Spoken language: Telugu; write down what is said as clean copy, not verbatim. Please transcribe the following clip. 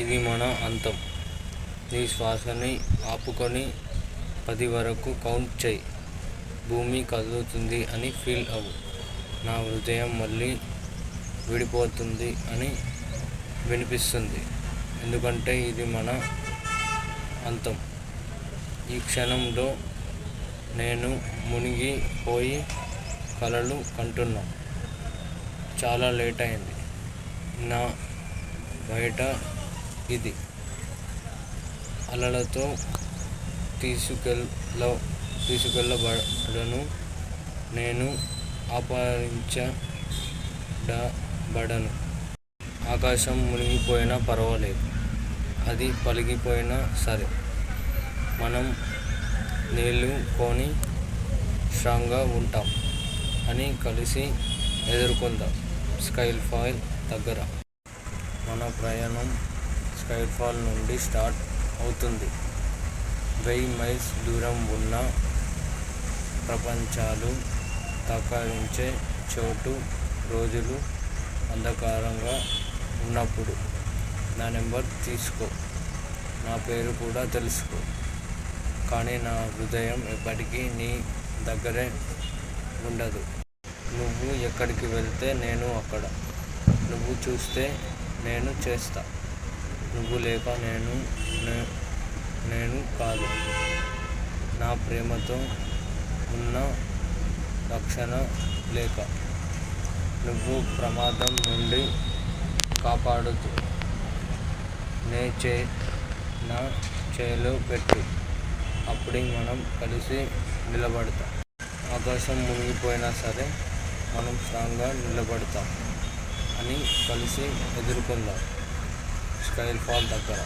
ఇది మన అంతం. నీ శ్వాసని ఆపుకొని 10 వరకు కౌంట్ చెయ్. భూమి కదులుతుంది అని ఫీల్ అవ్వు. నా హృదయం మళ్ళీ విడిపోతుంది అని వినిపిస్తుంది. ఎందుకంటే ఇది మన అంతం. ఈ క్షణంలో నేను మునిగిపోయి కలలు కంటున్నా. చాలా లేట్ అయింది. నా బయట ఇది అలలతో తీసుకెళ్ళబడను. నేను అపహరించబడను. ఆకాశం మునిగిపోయినా పర్వాలేదు. అది పగిలిపోయినా సరే. మనం నిలువుకొని స్ట్రాంగ్గా ఉంటాం అని కలిసి ఎదుర్కొందాం స్కైఫాల్ దగ్గర. మన ప్రయాణం స్కైఫాల్ నుండి స్టార్ట్ అవుతుంది. 1000 మైల్స్ దూరం ఉన్న ప్రపంచాలు తకరించే చోటు. రోజులు అంధకారంగా ఉన్నప్పుడు నా నెంబర్ తీసుకో. నా పేరు కూడా తెలుసుకో. కానీ నా హృదయం ఎప్పటికీ నీ దగ్గరే ఉండదు. నువ్వు ఎక్కడికి వెళ్తే నేను అక్కడ. నువ్వు చూస్తే నేను చేస్తా. నువ్వు లేక నేను కాదు. నా ప్రేమతో ఉన్న రక్షణ లేక. నువ్వు ప్రమాదం నుండి కాపాడుతూ నా చేలో పెట్టు. అప్పుడే మనం కలిసి నిలబడతాం. ఆకాశం మునిగిపోయినా సరే మనం స్ట్రాంగ్గా నిలబడతాం అని కలిసి ఎదుర్కొందాం స్కైఫాల్ దగ్గర.